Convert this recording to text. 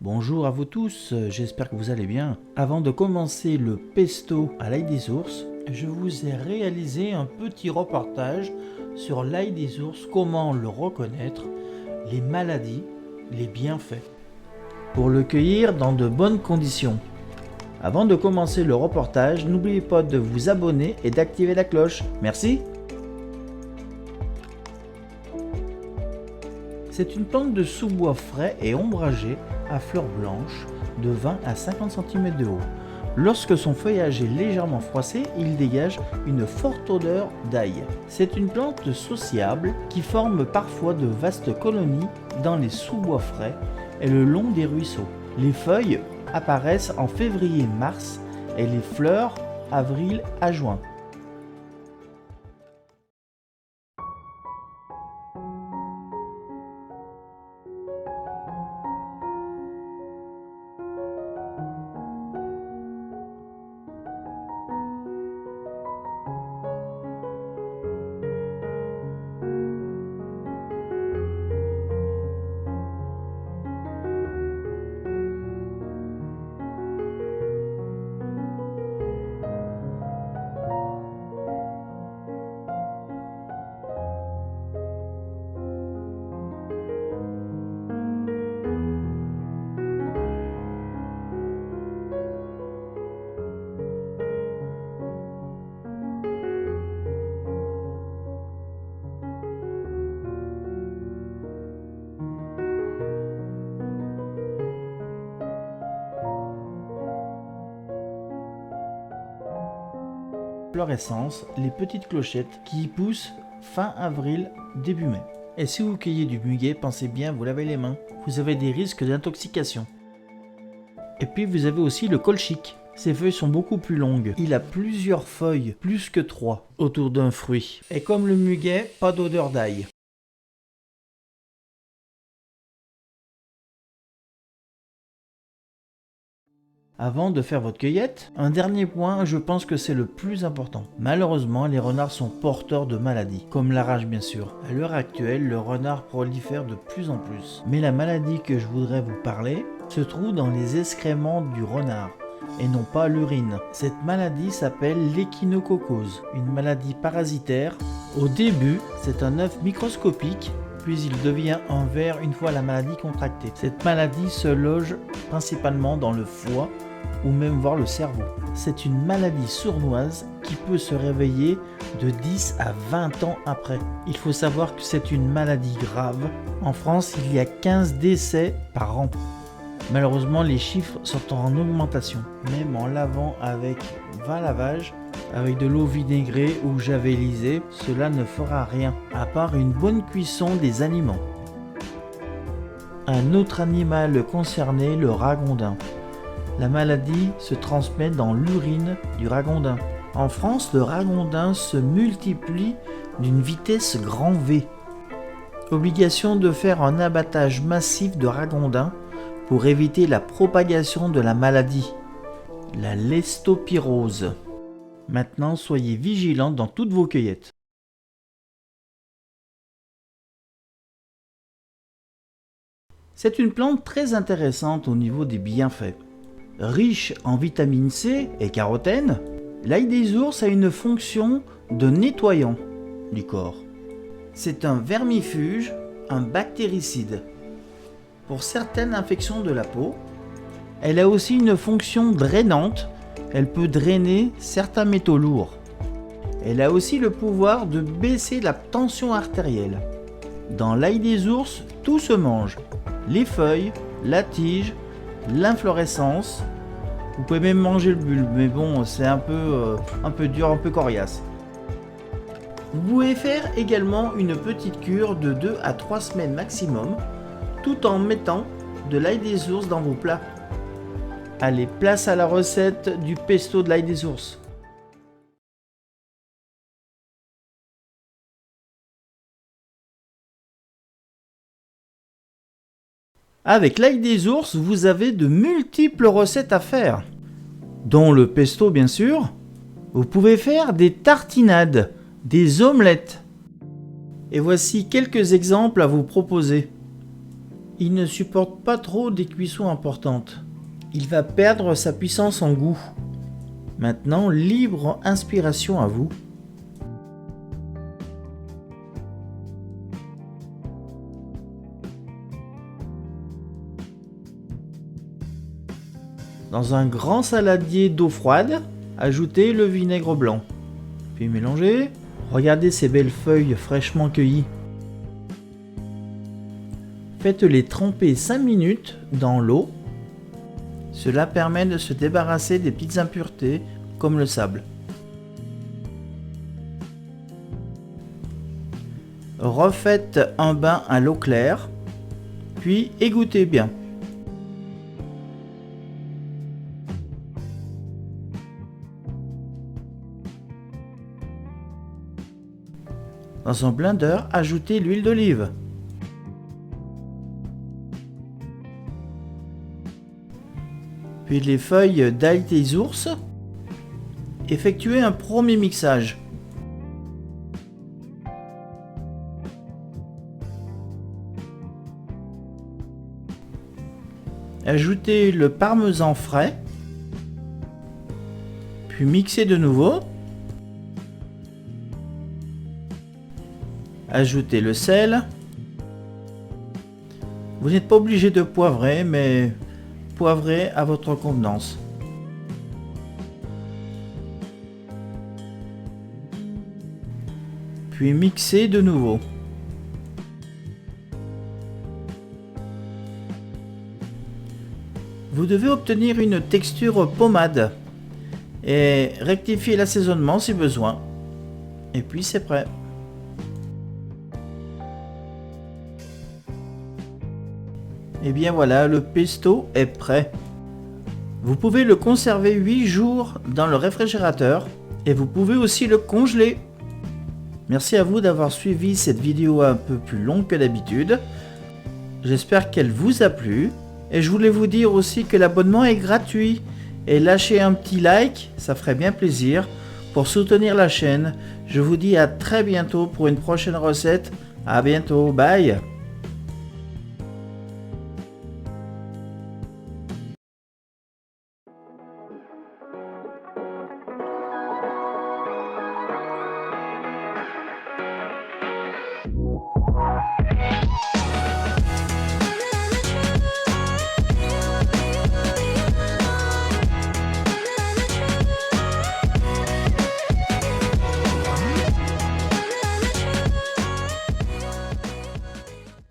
Bonjour à vous tous, j'espère que vous allez bien. Avant de commencer le pesto à l'ail des ours, je vous ai réalisé un petit reportage sur l'ail des ours, comment le reconnaître, les maladies, les bienfaits, pour le cueillir dans de bonnes conditions. Avant de commencer le reportage, n'oubliez pas de vous abonner et d'activer la cloche. Merci. C'est une plante de sous-bois frais et ombragé à fleurs blanches de 20 à 50 cm de haut. Lorsque son feuillage est légèrement froissé, il dégage une forte odeur d'ail. C'est une plante sociable qui forme parfois de vastes colonies dans les sous-bois frais et le long des ruisseaux. Les feuilles apparaissent en février-mars et les fleurs avril à juin. Inflorescence, les petites clochettes qui poussent fin avril, début mai. Et si vous cueillez du muguet, pensez bien vous laver les mains, vous avez des risques d'intoxication. Et puis vous avez aussi le colchique. Ses feuilles sont beaucoup plus longues. Il a plusieurs feuilles, plus que 3, autour d'un fruit. Et comme le muguet, pas d'odeur d'ail. Avant de faire votre cueillette, un dernier point, je pense que c'est le plus important. Malheureusement, les renards sont porteurs de maladies, comme la rage bien sûr. À l'heure actuelle, le renard prolifère de plus en plus. Mais la maladie que je voudrais vous parler se trouve dans les excréments du renard, et non pas l'urine. Cette maladie s'appelle l'échinococose, une maladie parasitaire. Au début, c'est un œuf microscopique, puis il devient un ver une fois la maladie contractée. Cette maladie se loge principalement dans le foie ou même voir le cerveau. C'est une maladie sournoise qui peut se réveiller de 10 à 20 ans après. Il faut savoir que c'est une maladie grave. En France, il y a 15 décès par an. Malheureusement, les chiffres sont en augmentation. Même en lavant avec 20 lavages, avec de l'eau vinaigrée ou javélisée, cela ne fera rien, à part une bonne cuisson des aliments. Un autre animal concerné, le ragondin. La maladie se transmet dans l'urine du ragondin. En France, le ragondin se multiplie d'une vitesse grand V. Obligation de faire un abattage massif de ragondins pour éviter la propagation de la maladie, la lestopyrose. Maintenant, soyez vigilants dans toutes vos cueillettes. C'est une plante très intéressante au niveau des bienfaits. Riche en vitamine C et carotène, l'ail des ours a une fonction de nettoyant du corps. C'est un vermifuge, un bactéricide. Pour certaines infections de la peau, elle a aussi une fonction drainante. Elle peut drainer certains métaux lourds. Elle a aussi le pouvoir de baisser la tension artérielle. Dans l'ail des ours, tout se mange. Les feuilles, la tige, l'inflorescence. Vous pouvez même manger le bulbe, mais bon, c'est un peu dur, un peu coriace. Vous pouvez faire également une petite cure de 2 à 3 semaines maximum, tout en mettant de l'ail des ours dans vos plats. Allez, place à la recette du pesto de l'ail des ours. Avec l'ail des ours, vous avez de multiples recettes à faire, dont le pesto bien sûr. Vous pouvez faire des tartinades, des omelettes. Et voici quelques exemples à vous proposer. Il ne supporte pas trop des cuissons importantes. Il va perdre sa puissance en goût. Maintenant, libre inspiration à vous. Dans un grand saladier d'eau froide, ajoutez le vinaigre blanc. Puis mélangez. Regardez ces belles feuilles fraîchement cueillies. Faites-les tremper 5 minutes dans l'eau. Cela permet de se débarrasser des petites impuretés comme le sable. Refaites un bain à l'eau claire, puis égouttez bien. Dans un blender, ajoutez l'huile d'olive. Puis les feuilles d'ail des ours. Effectuez un premier mixage. Ajoutez le parmesan frais. Puis mixez de nouveau. Ajoutez le sel. Vous n'êtes pas obligé de poivrer, mais poivrez à votre convenance. Puis mixez de nouveau. Vous devez obtenir une texture pommade et rectifier l'assaisonnement si besoin. Et puis c'est prêt. Et bien voilà, le pesto est prêt. Vous pouvez le conserver 8 jours dans le réfrigérateur et vous pouvez aussi le congeler. Merci à vous d'avoir suivi cette vidéo un peu plus longue que d'habitude. J'espère qu'elle vous a plu. Et je voulais vous dire aussi que l'abonnement est gratuit. Et lâchez un petit like, ça ferait bien plaisir pour soutenir la chaîne. Je vous dis à très bientôt pour une prochaine recette. À bientôt, bye!